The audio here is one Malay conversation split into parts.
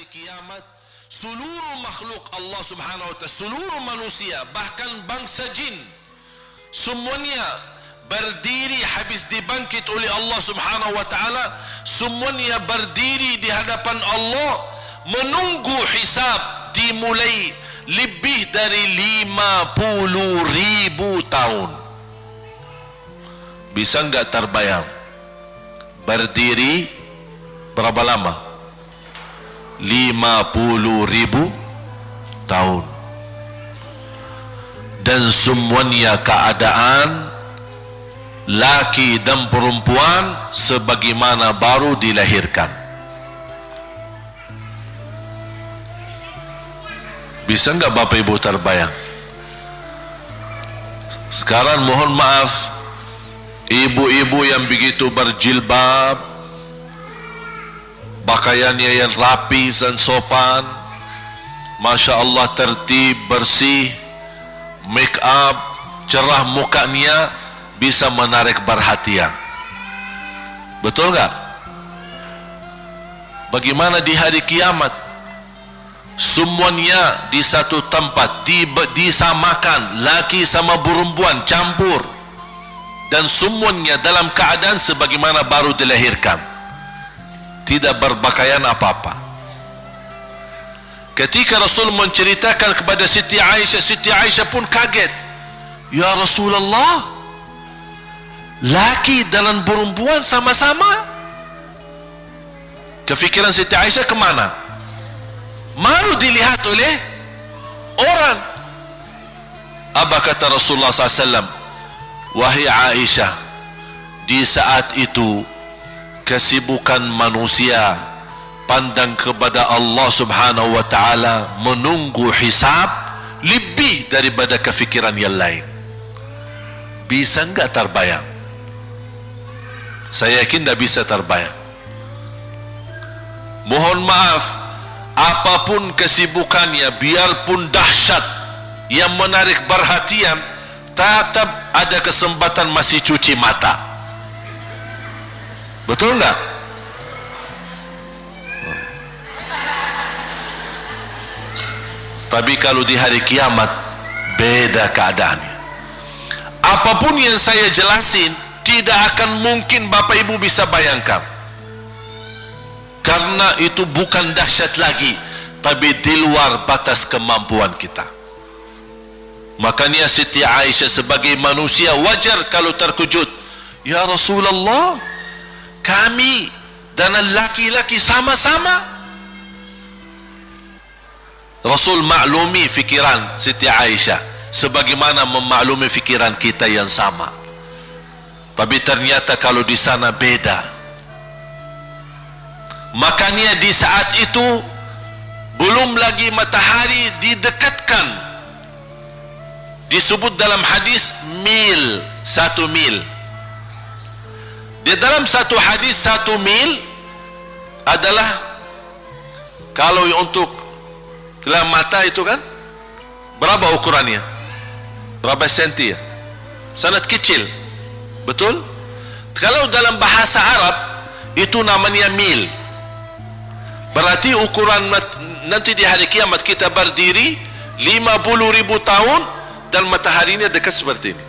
hari kiamat, seluruh makhluk Allah Subhanahu wa ta'ala, seluruh manusia, bahkan bangsa jin, semuanya berdiri habis dibangkit oleh Allah Subhanahu wa ta'ala. Semuanya berdiri di hadapan Allah menunggu hisab dimulai lebih dari 50.000 tahun. Bisa enggak terbayang berdiri berapa lama? 50.000 tahun. Dan semuanya keadaan laki dan perempuan sebagaimana baru dilahirkan. Bisa enggak Bapak Ibu terbayang? Sekarang mohon maaf, ibu-ibu yang begitu berjilbab, pakaiannya yang rapi dan sopan, Masya Allah, tertib, bersih, make up, cerah mukanya, bisa menarik perhatian. Betul gak? Bagaimana di hari kiamat? Semuanya di satu tempat, disamakan, laki sama perempuan campur, dan semuanya dalam keadaan sebagaimana baru dilahirkan, tidak berpakaian apa-apa. Ketika Rasul menceritakan kepada Siti Aisyah pun kaget. Ya Rasulullah, laki dan perempuan sama-sama. Kefikiran Siti Aisyah kemana? Malu dilihat oleh orang. Apa kata Rasulullah SAW? Wahai Aisyah, di saat itu kesibukan manusia pandang kepada Allah Subhanahu wa ta'ala, menunggu hisab lebih daripada kefikiran yang lain. Bisa enggak terbayang? Saya yakin tidak bisa terbayang. Mohon maaf, apapun kesibukannya, biarpun dahsyat yang menarik perhatian, tetap ada kesempatan masih cuci mata. Betul enggak? Tapi kalau di hari kiamat beda keadaannya. Apapun yang saya jelasin tidak akan mungkin Bapak Ibu bisa bayangkan, karena itu bukan dahsyat lagi, tapi di luar batas kemampuan kita. Makanya Siti Aisyah sebagai manusia wajar kalau terkejut. Ya Rasulullah, kami dan laki-laki sama-sama. Rasul maklumi fikiran Siti Aisyah sebagaimana memaklumi fikiran kita yang sama. Tapi ternyata kalau di sana beda. Makanya di saat itu belum lagi matahari didekatkan. Disebut dalam hadis mil, 1 mil. Di dalam satu hadis 1 mil adalah, kalau untuk gelang mata itu kan berapa ukurannya? Berapa senti ya? Sangat kecil. Betul? Kalau dalam bahasa Arab itu namanya mil. Berarti ukuran nanti di hari kiamat kita berdiri 50.000 tahun dan mataharinya dekat seperti ini.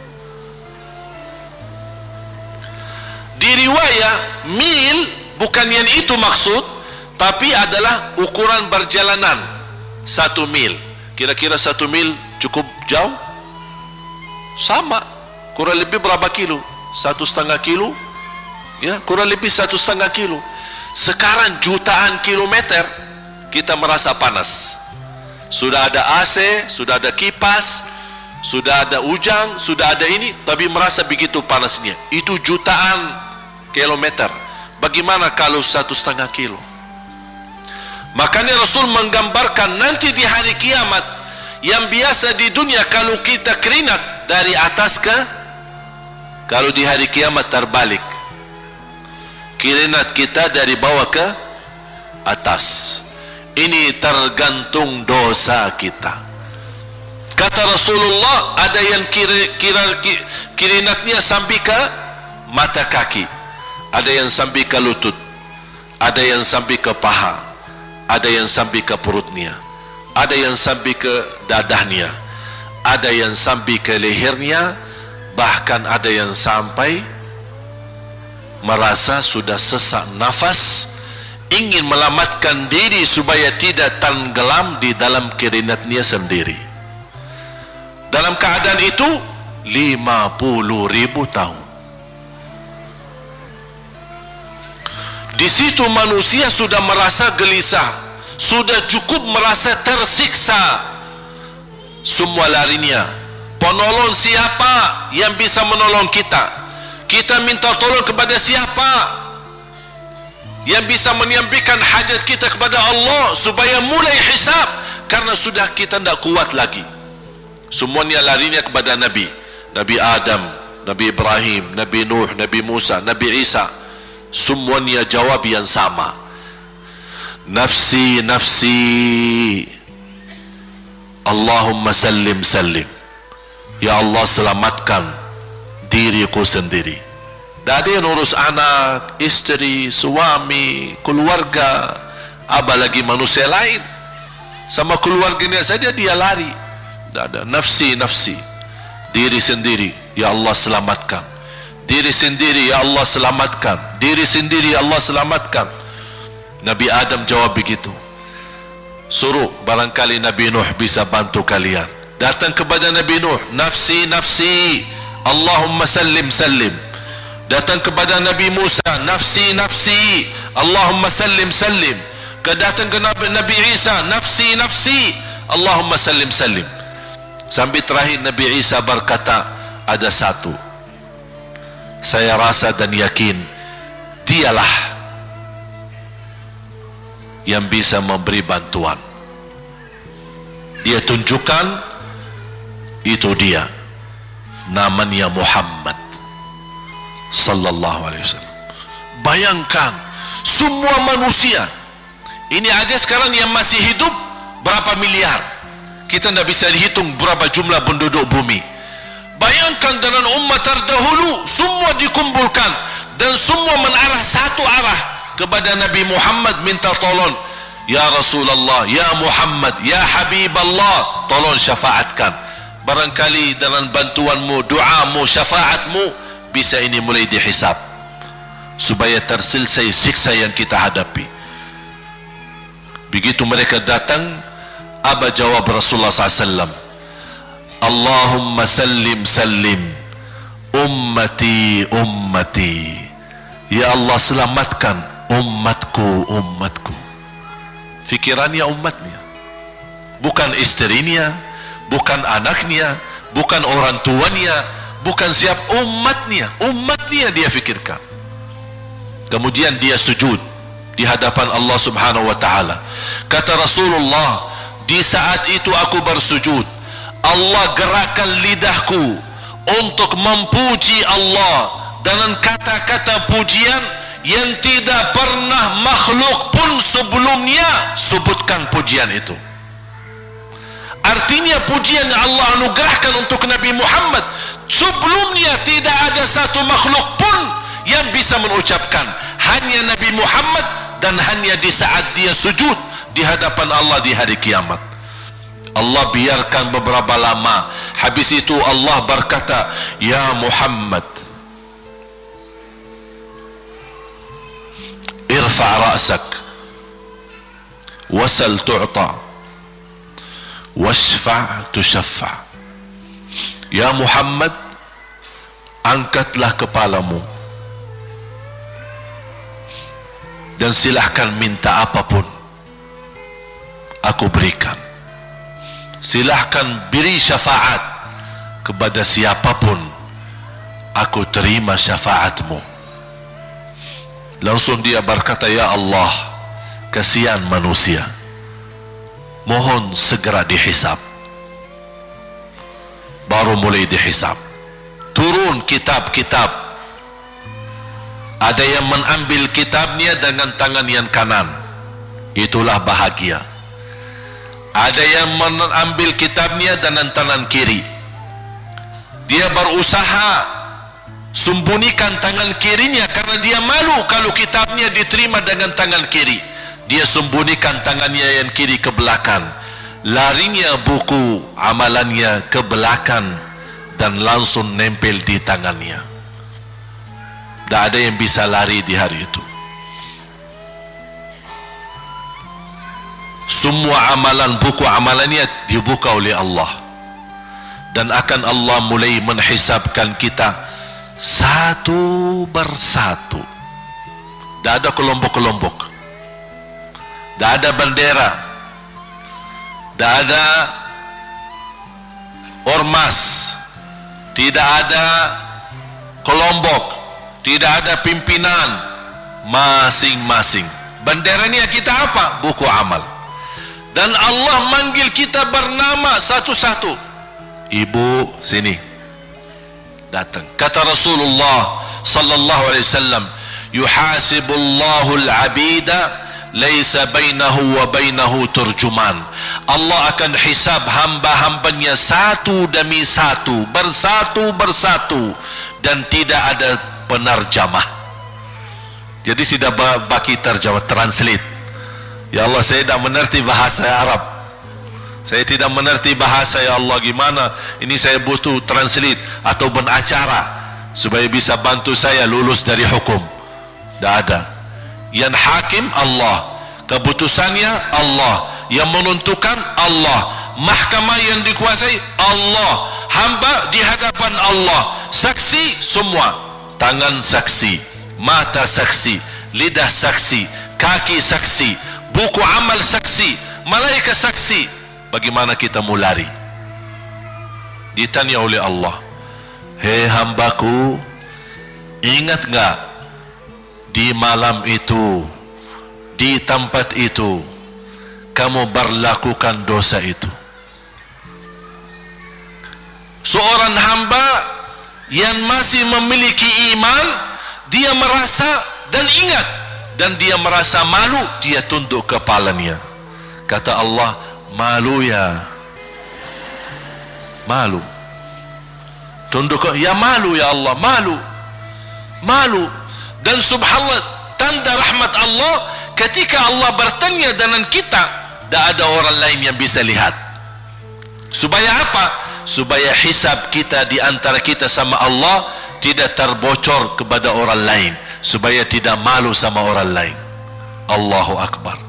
Di riwayat mil bukan yang itu maksud, tapi adalah ukuran perjalanan 1 mil. Kira-kira 1 mil cukup jauh? Sama, kurang lebih berapa kilo? 1,5 kilo? Ya, kurang lebih 1,5 kilo. Sekarang jutaan kilometer kita merasa panas. Sudah ada AC, sudah ada kipas, sudah ada ujang, sudah ada ini, tapi merasa begitu panasnya. Itu jutaan kilometer. Bagaimana kalau 1,5 kilo? Makanya Rasul menggambarkan nanti di hari kiamat, yang biasa di dunia kalau kita keringat dari atas ke, kalau di hari kiamat terbalik, keringat kita dari bawah ke atas. Ini tergantung dosa kita. Kata Rasulullah, ada yang keringatnya sampai ke mata kaki, ada yang sampai ke lutut, ada yang sampai ke paha, ada yang sampai ke perutnya, ada yang sampai ke dadahnya, ada yang sampai ke lehernya, bahkan ada yang sampai merasa sudah sesak nafas, ingin melamatkan diri supaya tidak tenggelam di dalam keringatnya sendiri. Dalam keadaan itu 50.000 tahun. Di situ manusia sudah merasa gelisah, sudah cukup merasa tersiksa. Semua larinya, penolong siapa yang bisa menolong kita? Kita minta tolong kepada siapa yang bisa menyampaikan hajat kita kepada Allah supaya mulai hisab? Karena sudah kita tidak kuat lagi. Semuanya larinya kepada Nabi Adam, Nabi Ibrahim, Nabi Nuh, Nabi Musa, Nabi Isa. Semuanya jawab yang sama, nafsi nafsi, Allahumma sallim sallim, ya Allah selamatkan diriku sendiri. Tak ada yang urus anak, istri, suami, keluarga, apalagi manusia lain. Sama keluarganya saja dia lari. Tak ada, nafsi nafsi, diri sendiri, ya Allah selamatkan diri sendiri, ya Allah selamatkan diri sendiri, ya Allah selamatkan. Nabi Adam jawab begitu. Suruh barangkali Nabi Nuh bisa bantu kalian. Datang kepada Nabi Nuh, nafsi nafsi, Allahumma sallim sallim. Datang kepada Nabi Musa, nafsi nafsi, Allahumma sallim sallim. Datang ke Nabi Isa, nafsi nafsi, Allahumma sallim sallim. Sampai terakhir Nabi Isa berkata, ada satu saya rasa dan yakin, dialah yang bisa memberi bantuan. Dia tunjukkan, itu dia, namanya Muhammad sallallahu alaihi wasallam. Bayangkan semua manusia ini aja sekarang yang masih hidup berapa miliar, kita tidak bisa dihitung berapa jumlah penduduk bumi. Bayangkan dengan umat terdahulu semua dikumpulkan dan semua menarah satu arah kepada Nabi Muhammad, minta tolong, ya Rasulullah, ya Muhammad, ya Habiballah, tolong syafaatkan. Barangkali dengan bantuanmu, doamu, syafaatmu bisa ini mulai dihisab supaya terselesai siksa yang kita hadapi. Begitu mereka datang, apa jawab Rasulullah SAW? Allahumma sallim sallim, ummati ummati, ya Allah selamatkan umatku umatku. Fikirannya umatnya, bukan istrinya, bukan anaknya, bukan orang tuanya, bukan siap, umatnya dia fikirkan. Kemudian dia sujud di hadapan Allah Subhanahu wa taala. Kata Rasulullah, di saat itu aku bersujud, Allah gerakkan lidahku untuk memuji Allah dengan kata-kata pujian yang tidak pernah makhluk pun sebelumnya sebutkan pujian itu. Artinya pujian yang Allah anugerahkan untuk Nabi Muhammad sebelumnya tidak ada satu makhluk pun yang bisa mengucapkan, hanya Nabi Muhammad, dan hanya di saat dia sujud di hadapan Allah di hari kiamat. Allah biarkan beberapa lama, habis itu Allah berkata, ya Muhammad, irfa' ra'sak wasal tu'ta washfa' tushaffa. Ya Muhammad, angkatlah kepalamu dan silahkan minta apapun, aku berikan. Silahkan beri syafaat kepada siapapun, aku terima syafaatmu. Langsung dia berkata, ya Allah, kasihan manusia, mohon segera dihisab. Baru mulai dihisab, turun kitab-kitab. Ada yang mengambil kitabnya dengan tangan yang kanan, itulah bahagia. Ada yang mengambil kitabnya dengan tangan kiri, dia berusaha sembunyikan tangan kirinya karena dia malu kalau kitabnya diterima dengan tangan kiri. dia sembunyikan tangannya yang kiri ke belakang, larinya buku amalannya ke belakang dan langsung nempel di tangannya. Tak ada yang bisa lari di hari itu. Semua amalan, buku amalannya dibuka oleh Allah, dan akan Allah mulai menghisabkan kita satu persatu. Tak ada kelompok-kelompok, tak ada bendera, tak ada ormas, tidak ada kelompok, tidak ada pimpinan, masing-masing. Benderanya kita apa? Buku amal. Dan Allah manggil kita bernama satu-satu. Ibu, sini, datang. Kata Rasulullah sallallahu alaihi wasallam, yuhasibullahu al-abida laisa bainahu wa bainahu turjuman. Allah akan hisab hamba-hambanya satu demi satu, bersatu-bersatu, dan tidak ada penerjemah. Jadi tidak bagi terjemah, translate. Ya Allah, saya tidak mengerti bahasa Arab, saya tidak mengerti bahasa, ya Allah, gimana ini, saya butuh translate atau beracara supaya bisa bantu saya lulus dari hukum. Tidak ada. Yang hakim Allah, keputusannya Allah, yang menentukan Allah, mahkamah yang dikuasai Allah, hamba di hadapan Allah, saksi semua, tangan saksi, mata saksi, lidah saksi, kaki saksi, buku amal saksi, malaikat saksi. Bagaimana kita mau lari? Ditanya oleh Allah, hei hambaku, ingat enggak di malam itu, di tempat itu, kamu berlakukan dosa itu? Seorang hamba yang masih memiliki iman, dia merasa dan ingat, dan dia merasa malu, dia tunduk kepalanya. Kata Allah, malu ya, malu. Tunduk, ya malu ya Allah, malu, malu. Dan subhanallah, tanda rahmat Allah, ketika Allah bertanya dengan kita, tak ada orang lain yang bisa lihat. Supaya apa? Supaya hisab kita di antara kita sama Allah tidak terbocor kepada orang lain, supaya tidak malu sama orang lain. Allahu Akbar.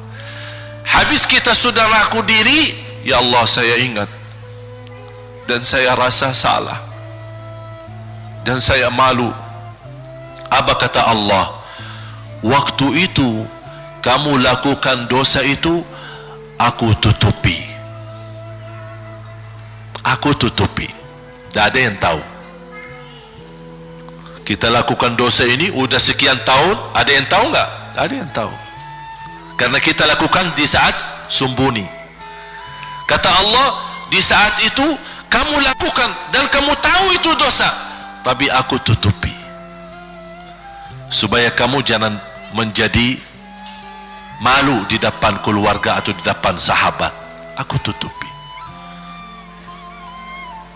Habis kita sudah laku diri, ya Allah, saya ingat dan saya rasa salah dan saya malu. Apa kata Allah? Waktu itu kamu lakukan dosa itu, aku tutupi, aku tutupi. Tak ada yang tahu. Kita lakukan dosa ini udah sekian tahun, ada yang tahu enggak? Tak ada yang tahu. Karena kita lakukan di saat sembunyi. Kata Allah, di saat itu kamu lakukan dan kamu tahu itu dosa, tapi aku tutupi supaya kamu jangan menjadi malu di depan keluarga atau di depan sahabat. Aku tutupi.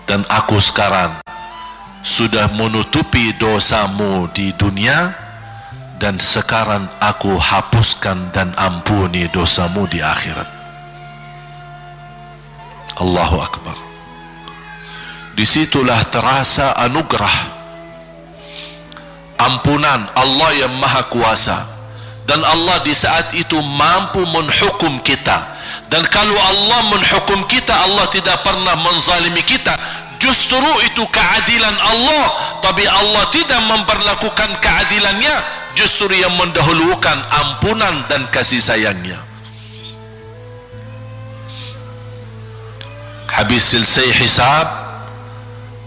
Dan aku sekarang sudah menutupi dosamu di dunia, dan sekarang aku hapuskan dan ampuni dosamu di akhirat. Allahu Akbar. Disitulah terasa anugerah, ampunan Allah yang maha kuasa. Dan Allah di saat itu mampu menghukum kita. Dan kalau Allah menghukum kita, Allah tidak pernah menzalimi kita. Justru itu keadilan Allah, tapi Allah tidak memperlakukan keadilannya, justru yang mendahulukan ampunan dan kasih sayangnya. Habis selesai hisab,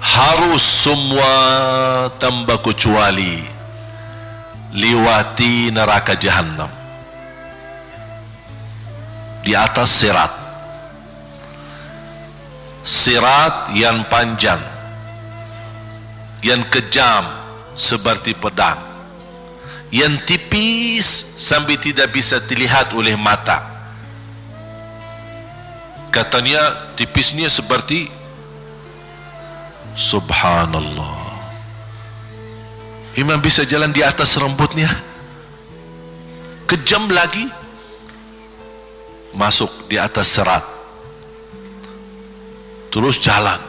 harus semua tanpa kecuali liwati neraka Jahannam di atas sirat. Sirat yang panjang, yang kejam seperti pedang, yang tipis sampai tidak bisa dilihat oleh mata. Katanya tipisnya seperti, subhanallah, imam bisa jalan di atas rambutnya. Kejam lagi. masuk di atas sirat, terus jalan.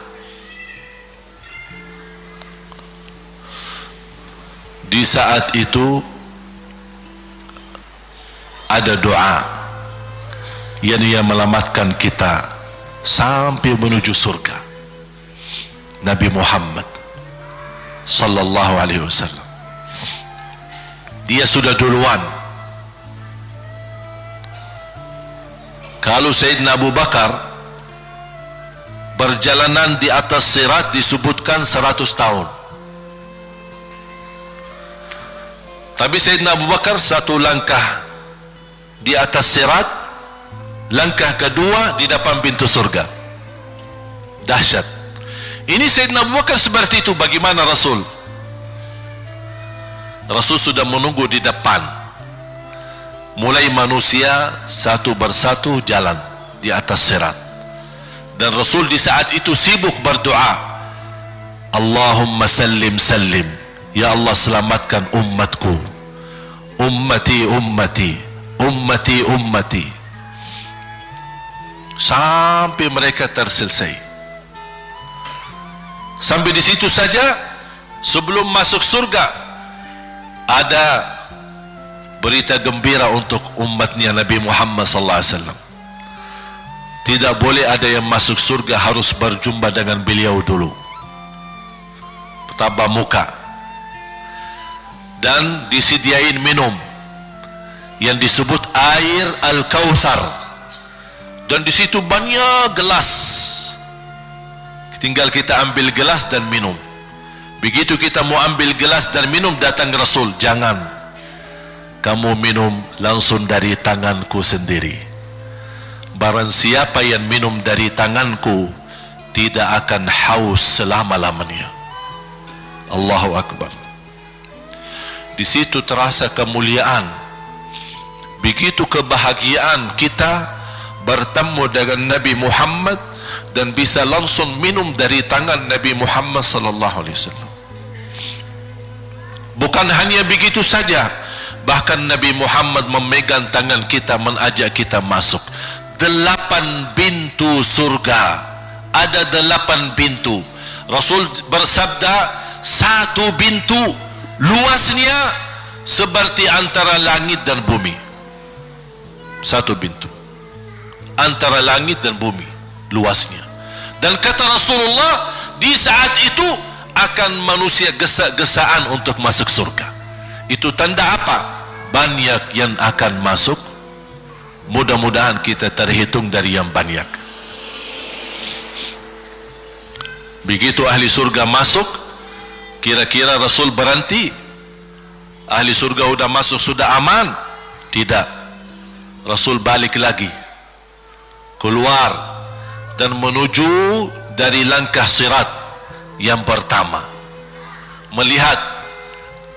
Di saat itu ada doa yang menyelamatkan kita sampai menuju surga. Nabi Muhammad sallallahu alaihi wasallam, dia sudah duluan. Kalau Sayyidina Abu Bakar perjalanan di atas sirat disebutkan 100 tahun, tapi Sayyidina Abu Bakar satu langkah di atas sirat, langkah kedua di depan pintu surga. Dahsyat. Ini Sayyidina Abu Bakar seperti itu. Bagaimana Rasul? Rasul sudah menunggu di depan. Mulai manusia satu persatu jalan di atas sirat, dan Rasul di saat itu sibuk berdoa, Allahumma sallim sallim, ya Allah selamatkan umatku, ummati ummati, ummati ummati, sampai mereka terselesai. Sampai di situ saja. Sebelum masuk surga ada berita gembira untuk umatnya Nabi Muhammad sallallahu alaihi wasallam. Tidak boleh ada yang masuk surga, harus berjumpa dengan beliau dulu, tatap muka, dan disediain minum yang disebut air Al-Kautsar, dan di situ banyak gelas. Tinggal kita ambil gelas dan minum. Begitu kita mau ambil gelas dan minum, datang Rasul, jangan kamu minum langsung dari tanganku sendiri. Barang siapa yang minum dari tanganku tidak akan haus selama-lamanya. Allahu Akbar. Di situ terasa kemuliaan. Begitu kebahagiaan kita bertemu dengan Nabi Muhammad dan bisa langsung minum dari tangan Nabi Muhammad sallallahu alaihi wasallam. Bukan hanya begitu saja, bahkan Nabi Muhammad memegang tangan kita, mengajak kita masuk 8 pintu surga. Ada 8 pintu. Rasul bersabda, satu pintu luasnya seperti antara langit dan bumi. Satu pintu antara langit dan bumi luasnya. Dan kata Rasulullah, di saat itu akan manusia gesa-gesaan untuk masuk surga. Itu tanda apa? Banyak yang akan masuk. Mudah-mudahan kita terhitung dari yang banyak. Begitu ahli surga masuk, kira-kira Rasul berhenti? Ahli surga sudah masuk, sudah aman? Tidak. Rasul balik lagi, keluar dan menuju dari langkah sirat yang pertama, melihat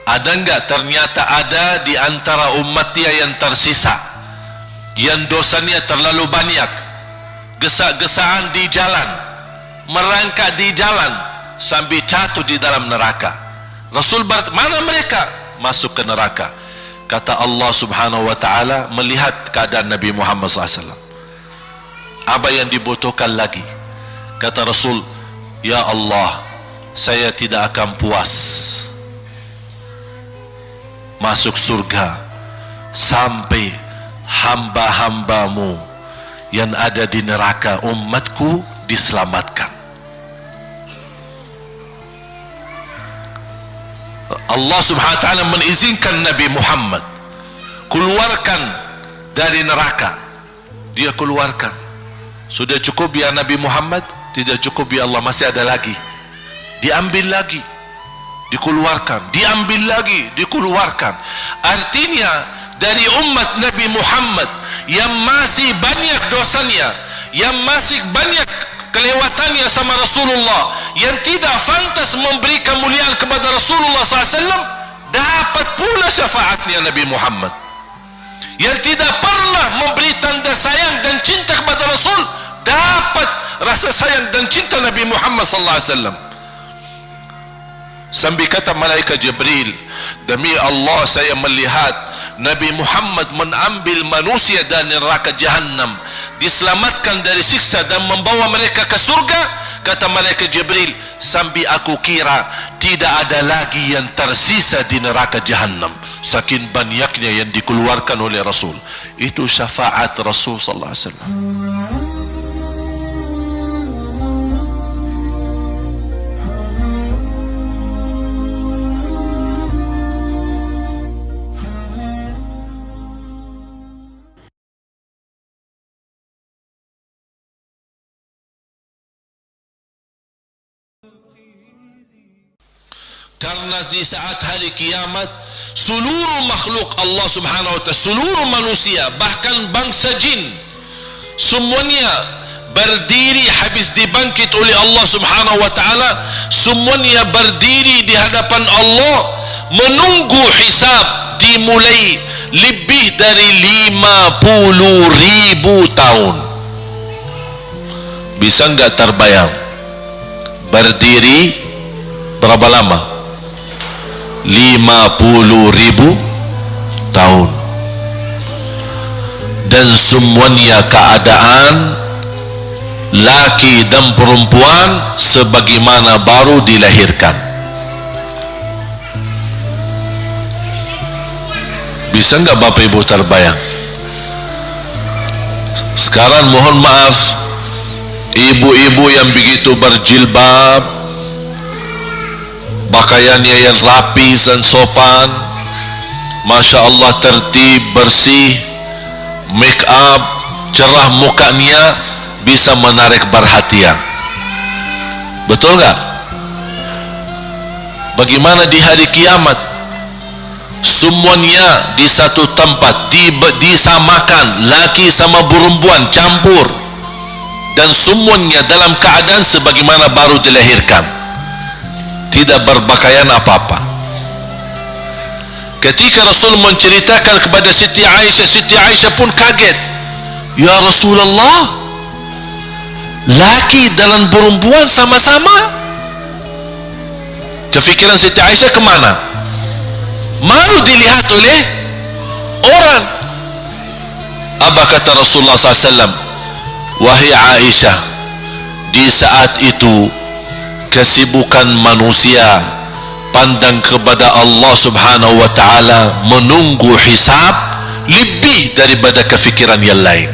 ada enggak, ternyata ada di antara umatnya yang tersisa, yang dosanya terlalu banyak, gesa-gesaan di jalan, merangkak di jalan sampai jatuh di dalam neraka. Rasul mana mereka? Masuk ke neraka. Kata Allah subhanahu wa ta'ala, melihat keadaan Nabi Muhammad SAW, apa yang dibutuhkan lagi? Kata Rasul, ya Allah, saya tidak akan puas masuk surga sampai hamba-hambamu yang ada di neraka, umatku, diselamatkan. Allah subhanahu wa ta'ala mengizinkan Nabi Muhammad keluarkan dari neraka. Dia keluarkan. Sudah cukup ya Nabi Muhammad? Tidak cukup ya Allah, masih ada lagi. Diambil lagi, dikeluarkan, diambil lagi, dikeluarkan. Artinya dari umat Nabi Muhammad yang masih banyak dosanya, yang masih banyak kelewatannya sama Rasulullah, yang tidak pantas memberi kemuliaan kepada Rasulullah SAW, dapat pula syafaatnya Nabi Muhammad. Yang tidak pernah memberi tanda sayang dan cinta kepada Rasul, dapat rasa sayang dan cinta Nabi Muhammad sallallahu alaihi wasallam. Sambil kata malaikat Jibril, demi Allah saya melihat Nabi Muhammad mengambil manusia dari neraka Jahannam, diselamatkan dari siksa dan membawa mereka ke surga. Kata malaikat Jibril, sambil aku kira tidak ada lagi yang tersisa di neraka Jahannam, saking banyaknya yang dikeluarkan oleh Rasul. Itu syafaat Rasul sallallahu alaihi wasallam. Karena di saat hari kiamat seluruh makhluk Allah subhanahu wa ta'ala, seluruh manusia, bahkan bangsa jin, semuanya berdiri habis dibangkit oleh Allah subhanahu wa ta'ala. Semuanya berdiri di hadapan Allah menunggu hisab dimulai lebih dari 50.000 tahun. Bisa enggak terbayang berdiri berapa lama? 50.000 tahun. Dan semuanya keadaan laki dan perempuan sebagaimana baru dilahirkan. Bisa enggak Bapak Ibu terbayang? Sekarang mohon maaf, ibu-ibu yang begitu berjilbab, pakaiannya yang rapi dan sopan, Masya Allah, tertib, bersih, make up, cerah mukanya, bisa menarik perhatian. Betul nggak? Bagaimana di hari kiamat? Semuanya di satu tempat, disamakan, laki sama perempuan campur, dan semuanya dalam keadaan sebagaimana baru dilahirkan, tidak berpakaian apa-apa. Ketika Rasul menceritakan kepada Siti Aisyah pun kaget. Ya Rasulullah, laki dan perempuan sama-sama. Kefikiran Siti Aisyah kemana? Malu dilihat oleh orang. Apa kata Rasulullah SAW? Wahai Aisyah, di saat itu kesibukan manusia pandang kepada Allah subhanahu wa ta'ala, menunggu hisab lebih daripada kefikiran yang lain.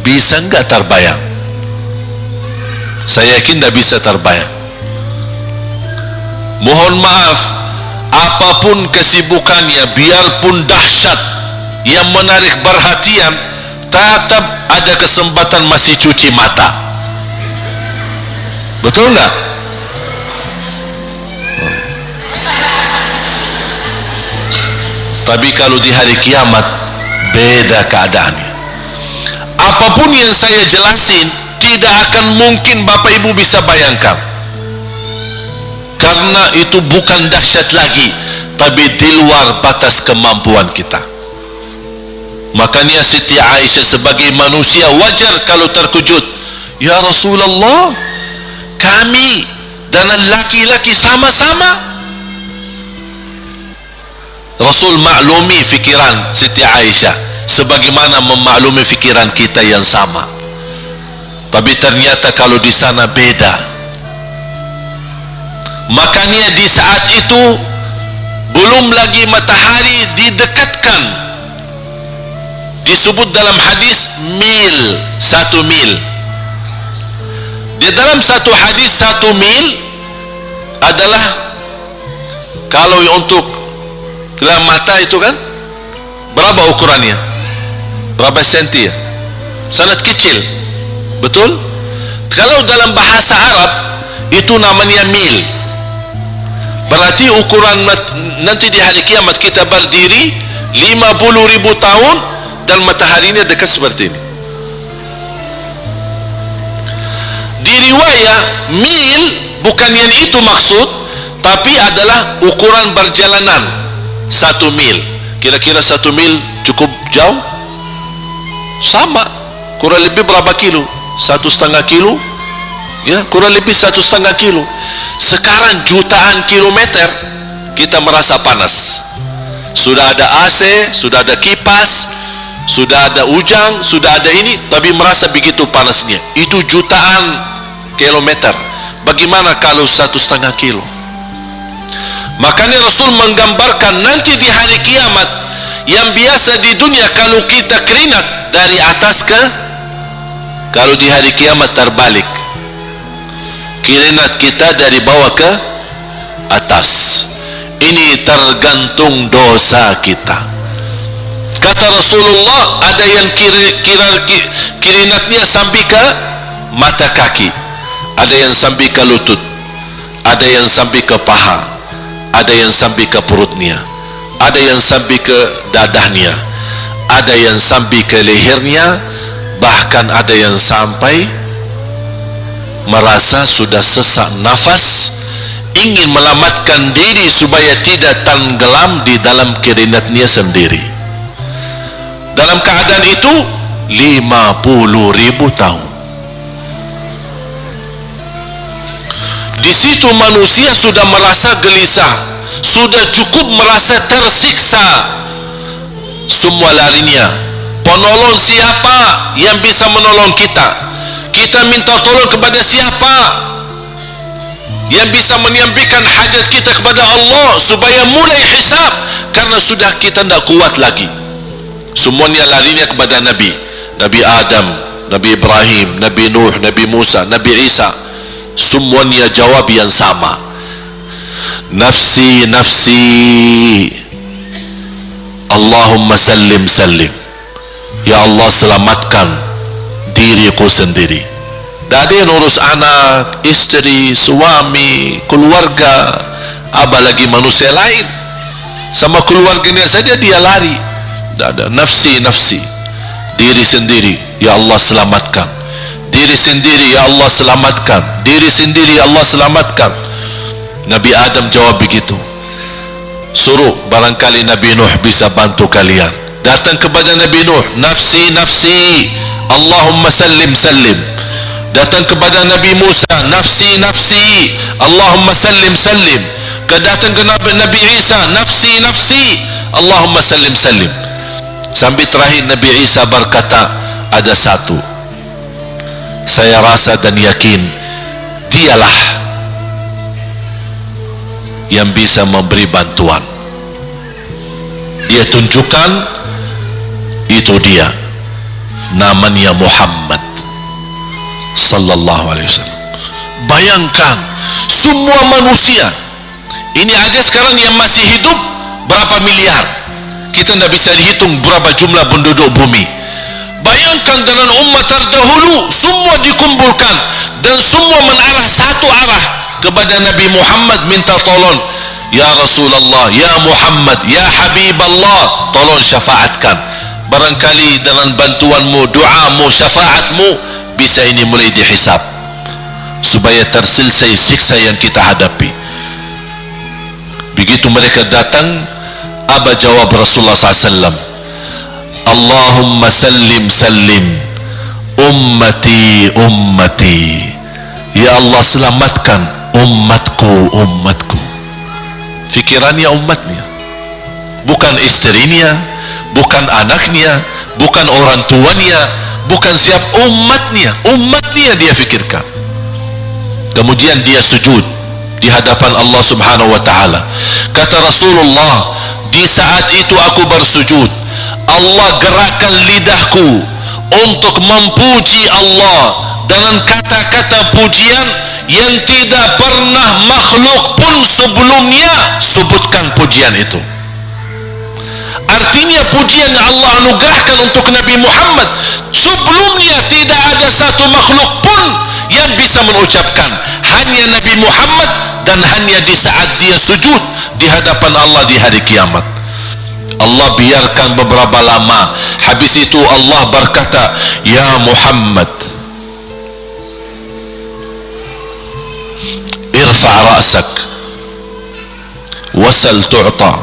Bisa enggak terbayang? Saya yakin tidak bisa terbayang. Mohon maaf, apapun kesibukannya, biarpun dahsyat yang menarik perhatian, tetap ada kesempatan masih cuci mata. Betul enggak? Tapi kalau di hari kiamat beda keadaannya. Apapun yang saya jelasin tidak akan mungkin Bapak Ibu bisa bayangkan, karena itu bukan dahsyat lagi, tapi di luar batas kemampuan kita. Makanya Siti Aisyah sebagai manusia wajar kalau terkejut. Ya Rasulullah, kami dan laki-laki sama-sama. Rasul maklumi fikiran Siti Aisyah sebagaimana memaklumi fikiran kita yang sama. Tapi ternyata kalau di sana beda. Makanya di saat itu belum lagi matahari didekatkan. Disebut dalam hadis mil, 1 mil. Di dalam satu hadis 1 mil adalah, kalau untuk dalam mata itu kan berapa ukurannya? Berapa senti ya? Sangat kecil. Betul? Kalau dalam bahasa Arab itu namanya mil. Berarti ukuran nanti di hari kiamat kita berdiri 50.000 tahun dan mataharinya dekat seperti ini. Di riwayat mil bukan yang itu maksud, tapi adalah ukuran perjalanan 1 mil. Kira-kira 1 mil cukup jauh? Sama, kurang lebih berapa kilo? 1,5 kilo? ya, kurang lebih 1,5 kilo. Sekarang jutaan kilometer kita merasa panas. Sudah ada AC, sudah ada kipas, sudah ada ujang, sudah ada ini, tapi merasa begitu panasnya. Itu jutaan kilometer. Bagaimana kalau 1,5 kilo? Makanya Rasul menggambarkan nanti di hari kiamat, yang biasa di dunia kalau kita keringat dari atas ke, kalau di hari kiamat terbalik, keringat kita dari bawah ke atas. Ini tergantung dosa kita. Kata Rasulullah, ada yang keringatnya sampai ke mata kaki, ada yang sampai ke lutut, ada yang sampai ke paha, ada yang sampai ke perutnya, ada yang sampai ke dadahnya, ada yang sampai ke lehernya, bahkan ada yang sampai merasa sudah sesak nafas, ingin melamatkan diri supaya tidak tenggelam di dalam keringatnya sendiri. Dalam keadaan itu 50.000 tahun. Di situ manusia sudah merasa gelisah, sudah cukup merasa tersiksa. Semua larinya, penolong siapa yang bisa menolong kita? Kita minta tolong kepada siapa yang bisa menyampaikan hajat kita kepada Allah supaya mulai hisab? Karena sudah kita tidak kuat lagi. Semuanya larinya kepada Nabi, Nabi Adam, Nabi Ibrahim, Nabi Nuh, Nabi Musa, Nabi Isa. Semuanya jawab yang sama, nafsi nafsi, Allahumma sallim sallim. Ya Allah, selamatkan diriku sendiri. Tak ada yang urus anak, istri, suami, keluarga, apalagi manusia lain. Sama keluarganya saja dia lari. Tak ada, nafsi nafsi, diri sendiri. Ya Allah, selamatkan diri sendiri. Ya Allah, selamatkan diri sendiri. Ya Allah, selamatkan. Nabi Adam jawab begitu. Suruh, barangkali Nabi Nuh bisa bantu kalian. Datang kepada Nabi Nuh, nafsi nafsi, Allahumma sallim sallim. Datang kepada Nabi Musa, nafsi nafsi, Allahumma sallim sallim. Datang ke Nabi Isa, nafsi nafsi, Allahumma sallim sallim. Sampai terakhir Nabi Isa berkata, ada satu, saya rasa dan yakin dialah yang bisa memberi bantuan. Dia tunjukkan, itu dia, namanya Muhammad sallallahu alaihi wasallam. Bayangkan semua manusia ini ada sekarang yang masih hidup berapa miliar, kita tidak bisa dihitung berapa jumlah penduduk bumi. Bayangkan dengan umat terdahulu semua dikumpulkan dan semua menarah satu arah kepada Nabi Muhammad, minta tolong, ya Rasulullah, ya Muhammad, ya Habiballah, tolong syafaatkan. Barangkali dengan bantuanmu, doamu, syafaatmu bisa ini mulai dihisab supaya terselesai siksa yang kita hadapi. Begitu mereka datang, apa jawab Rasulullah SAW? Allahumma sallim sallim, ummati ummati. Ya Allah, selamatkan umatku umatku. Fikirannya umatnya, bukan istrinya, bukan anaknya, bukan orang tuanya, bukan siap, umatnya. Umatnya dia fikirkan. Kemudian dia sujud di hadapan Allah Subhanahu wa ta'ala. Kata Rasulullah, di saat itu aku bersujud, Allah gerakkan lidahku untuk memuji Allah dengan kata-kata pujian yang tidak pernah makhluk pun sebelumnya sebutkan pujian itu. Artinya pujian yang Allah anugerahkan untuk Nabi Muhammad sebelumnya tidak ada satu makhluk pun yang bisa mengucapkan, hanya Nabi Muhammad, dan hanya di saat dia sujud di hadapan Allah di hari kiamat. Allah biarkan beberapa lama, habis itu Allah berkata, ya Muhammad, irfa' ra'sak wasal tu'ta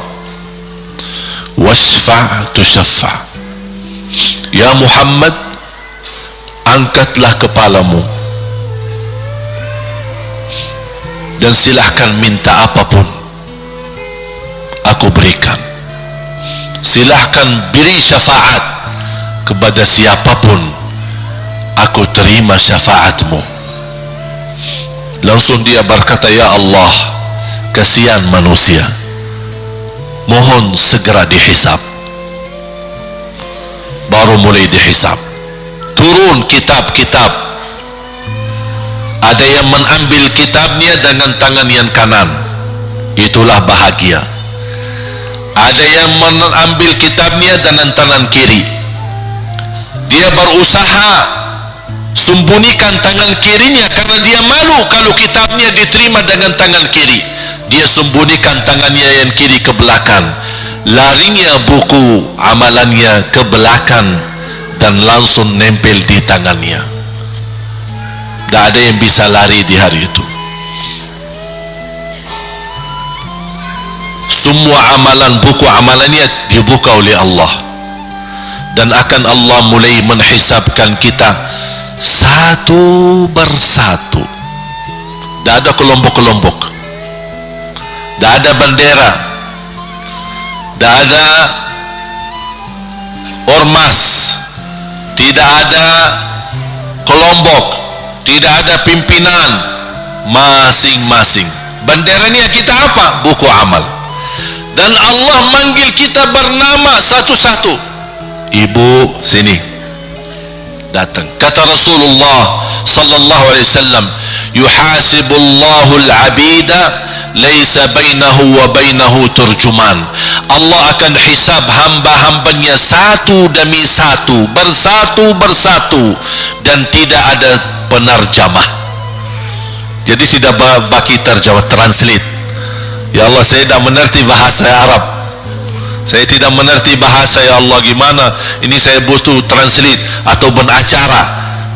washfa' tushaffa'. Ya Muhammad, angkatlah kepalamu, dan silahkan minta apapun, aku berikan. Silahkan beri syafaat kepada siapapun, aku terima syafaatmu. Langsung dia berkata, ya Allah, kasihan manusia, mohon segera dihisab. Baru mulai dihisab, turun kitab-kitab. Ada yang mengambil kitabnya dengan tangan yang kanan, itulah bahagia. Ada yang mengambil kitabnya dengan tangan kiri, dia berusaha sembunyikan tangan kirinya karena dia malu kalau kitabnya diterima dengan tangan kiri. Dia sembunyikan tangannya yang kiri ke belakang, larinya buku amalannya ke belakang dan langsung nempel di tangannya. Tidak ada yang bisa lari di hari itu. Semua amalan, buku amalannya dibuka oleh Allah, dan akan Allah mulai menghisabkan kita satu persatu. Tidak ada kelompok-kelompok, tidak ada bendera, tidak ada ormas, tidak ada kelompok, tidak ada pimpinan. Masing-masing benderanya kita apa? Buku amal. Dan Allah manggil kita bernama satu-satu. Ibu, sini, datang. Kata Rasulullah sallallahu alaihi wasallam, yuhasibullahu al-abida laisa bainahu wa bainahu turjuman. Allah akan hisab hamba-hambanya satu demi satu, bersatu-bersatu, dan tidak ada penerjemah. Jadi tidak bagi terjemah, translate. Ya Allah, saya tidak mengerti bahasa Arab, saya tidak mengerti bahasa, ya Allah, gimana ini, saya butuh translate atau benacara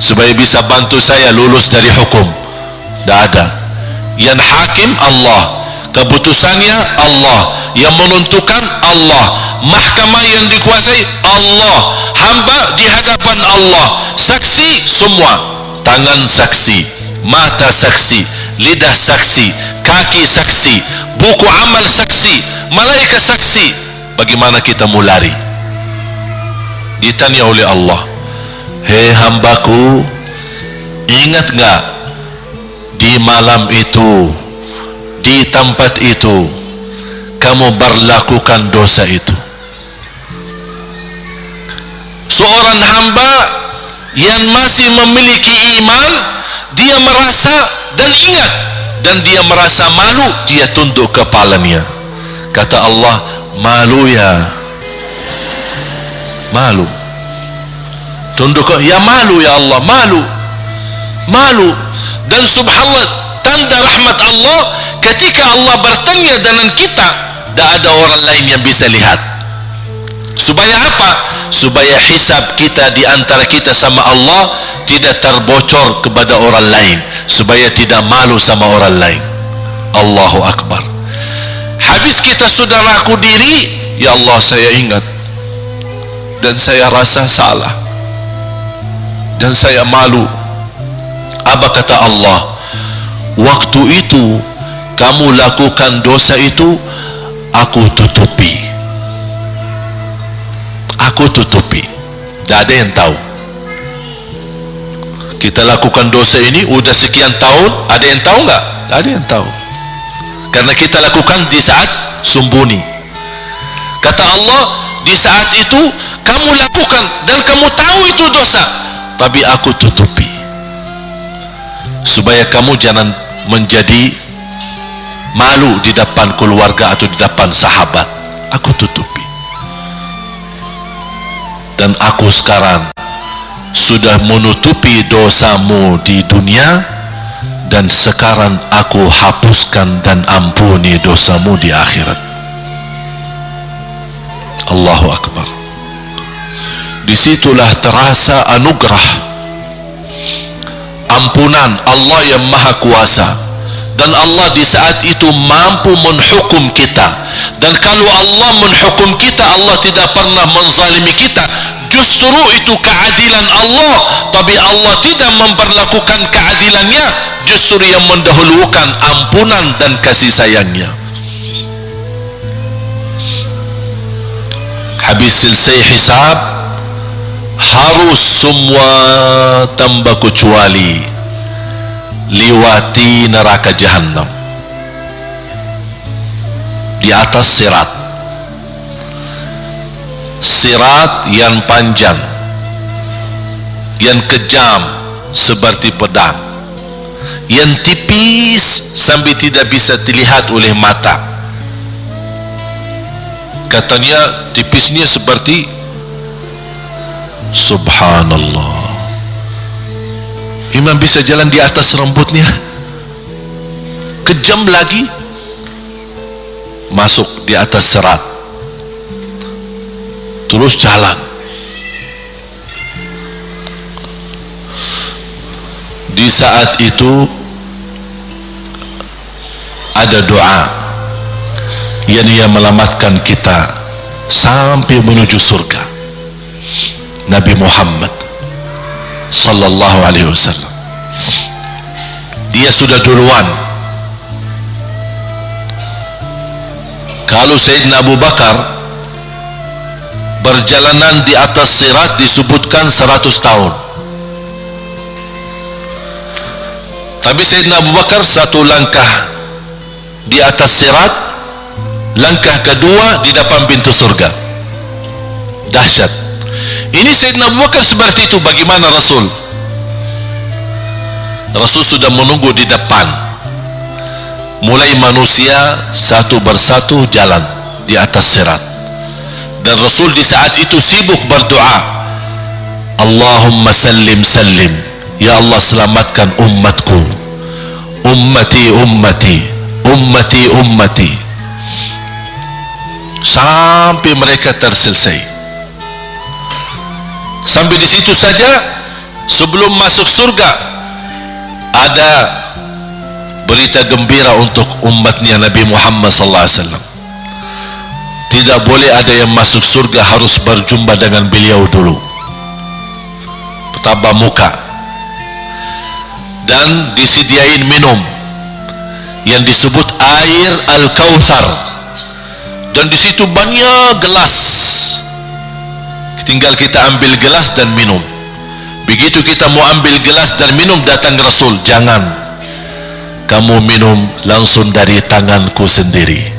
supaya bisa bantu saya lulus dari hukum. Tidak ada. Yang hakim Allah, keputusannya Allah, yang menentukan Allah, mahkamah yang dikuasai Allah, hamba di hadapan Allah, saksi semua, tangan saksi, mata saksi, lidah saksi, kaki saksi, buku amal saksi, malaikat saksi. Bagaimana kita mau lari? Ditanya oleh Allah, hei hambaku, ingat gak di malam itu, di tempat itu, kamu berlakukan dosa itu? Seorang hamba yang masih memiliki iman, dia merasa dan ingat, dan dia merasa malu, dia tunduk kepalanya. Kata Allah, malu ya, malu, tunduk, ya malu ya Allah, malu, malu. Dan subhanallah, tanda rahmat Allah, ketika Allah bertanya dengan kita, tidak ada orang lain yang bisa lihat. Supaya apa? Supaya hisab kita di antara kita sama Allah tidak terbocor kepada orang lain, supaya tidak malu sama orang lain. Allahu Akbar. Habis kita sudah laku diri, ya Allah, saya ingat dan saya rasa salah dan saya malu. Apa kata Allah? Waktu itu kamu lakukan dosa itu, aku tutupi, aku tutupi. Tidak ada yang tahu. Kita lakukan dosa ini udah sekian tahun, ada yang tahu nggak? Tidak ada yang tahu, karena kita lakukan di saat sembunyi. Kata Allah, di saat itu kamu lakukan dan kamu tahu itu dosa, tapi aku tutupi supaya kamu jangan menjadi malu di depan keluarga atau di depan sahabat. Aku tutupi. Dan aku sekarang sudah menutupi dosamu di dunia, dan sekarang aku hapuskan dan ampuni dosamu di akhirat. Allahu Akbar. Disitulah terasa anugerah ampunan Allah yang maha kuasa. Dan Allah di saat itu mampu menghukum kita. Dan kalau Allah menghukum kita, Allah tidak pernah menzalimi kita. Justru itu keadilan Allah, tapi Allah tidak memperlakukan keadilannya justru yang mendahulukan ampunan dan kasih sayangnya. Habis selesai hisab, harus semua tanpa kecuali liwati neraka Jahannam di atas sirat. Sirat yang panjang, yang kejam seperti pedang, yang tipis sampai tidak bisa dilihat oleh mata. Katanya tipisnya seperti, subhanallah, imam bisa jalan di atas rambutnya. Kejam lagi, masuk di atas serat, terus jalan. Di saat itu ada doa yang ia melamatkan kita sampai menuju surga. Nabi Muhammad sallallahu alaihi wasallam, dia sudah duluan. Kalau Sayyidina Abu Bakar perjalanan di atas sirat disebutkan 100 tahun, tapi Sayyidina Abu Bakar satu langkah di atas sirat, langkah kedua di depan pintu surga. Dahsyat. Ini Sayyidina Abu Bakar seperti itu. Bagaimana Rasul? Rasul sudah menunggu di depan. Mulai manusia satu persatu jalan di atas sirat, dan Rasul di saat itu sibuk berdoa, Allahumma sallim sallim, ya Allah selamatkan umatku, ummati ummati, ummati ummati, sampai mereka terselesai. Sampai di situ saja. Sebelum masuk surga ada berita gembira untuk umatnya Nabi Muhammad sallallahu alaihi wasallam. Tidak boleh ada yang masuk surga harus berjumpa dengan beliau dulu, bertatap muka, dan disediain minum yang disebut air Al-Kautsar, dan di situ banyak gelas. Tinggal kita ambil gelas dan minum. Begitu kita mau ambil gelas dan minum, datang Rasul, jangan, kamu minum langsung dari tanganku sendiri.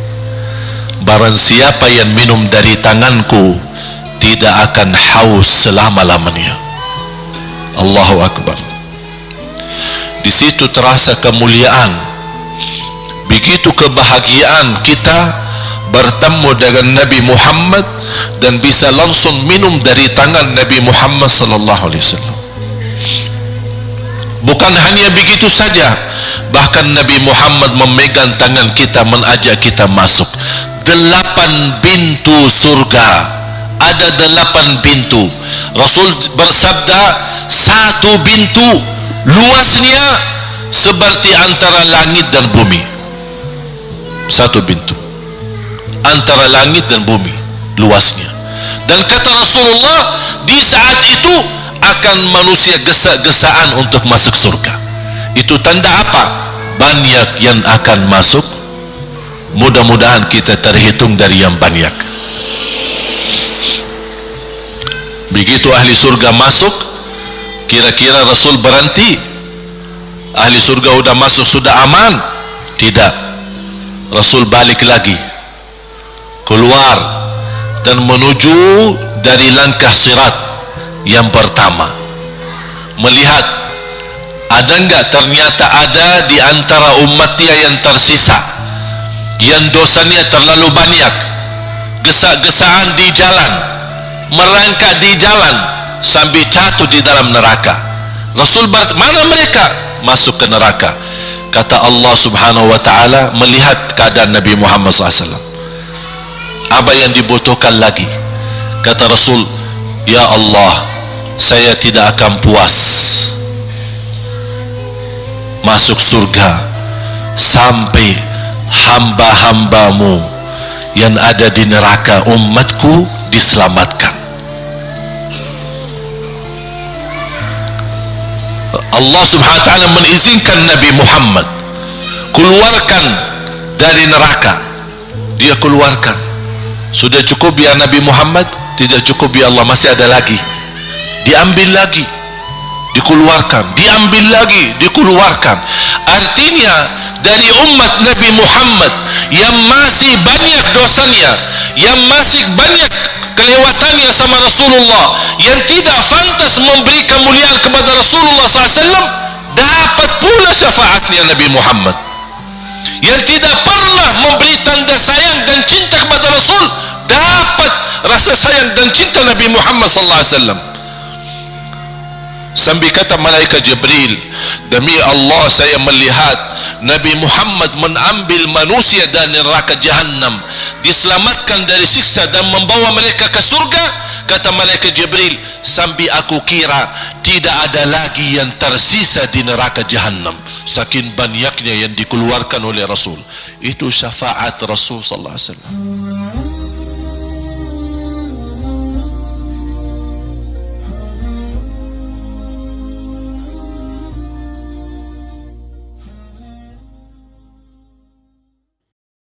Barang siapa yang minum dari tanganku tidak akan haus selama-lamanya. Allahu Akbar. Di situ terasa kemuliaan. Begitu kebahagiaan kita bertemu dengan Nabi Muhammad dan bisa langsung minum dari tangan Nabi Muhammad sallallahu alaihi wasallam. Bukan hanya begitu saja, bahkan Nabi Muhammad memegang tangan kita, mengajak kita masuk 8 pintu surga. Ada 8 pintu. Rasul bersabda, satu pintu luasnya seperti antara langit dan bumi. Satu pintu antara langit dan bumi luasnya. Dan kata Rasulullah, di saat itu akan manusia gesa-gesaan untuk masuk surga. Itu tanda apa? Banyak yang akan masuk. Mudah-mudahan kita terhitung dari yang banyak. Begitu ahli surga masuk, kira-kira Rasul berhenti? Ahli surga sudah masuk, sudah aman? Tidak. Rasul balik lagi, keluar dan menuju dari langkah sirat yang pertama, melihat ada enggak ternyata ada di antara umatnya yang tersisa, yang dosanya terlalu banyak, gesa-gesaan di jalan, merangkak di jalan sampai jatuh di dalam neraka. Rasul mana mereka? Masuk ke neraka. Kata Allah subhanahu wa ta'ala melihat keadaan Nabi Muhammad SAW, apa yang dibutuhkan lagi? Kata Rasul, ya Allah, saya tidak akan puas masuk surga sampai hamba-hambamu yang ada di neraka, umatku, diselamatkan. Allah subhanahu wa ta'ala mengizinkan Nabi Muhammad keluarkan dari neraka. Dia keluarkan. Sudah cukup ya Nabi Muhammad? Tidak cukup ya Allah, masih ada lagi. Diambil lagi, dikeluarkan, diambil lagi, dikeluarkan. Artinya dari umat Nabi Muhammad yang masih banyak dosanya, yang masih banyak kelewatannya sama Rasulullah, yang tidak pantas memberi kemuliaan kepada Rasulullah SAW, dapat pula syafaatnya Nabi Muhammad. Yang tidak pernah memberi tanda sayang dan cinta kepada Rasul, dapat rasa sayang dan cinta Nabi Muhammad SAW. Sambil kata malaikat Jibril, demi Allah saya melihat Nabi Muhammad mengambil manusia dari neraka Jahannam, diselamatkan dari siksa dan membawa mereka ke surga. Kata malaikat Jibril, sambil aku kira tidak ada lagi yang tersisa di neraka Jahannam, saking banyaknya yang dikeluarkan oleh Rasul. Itu syafaat Rasul sallallahu alaihi wasallam.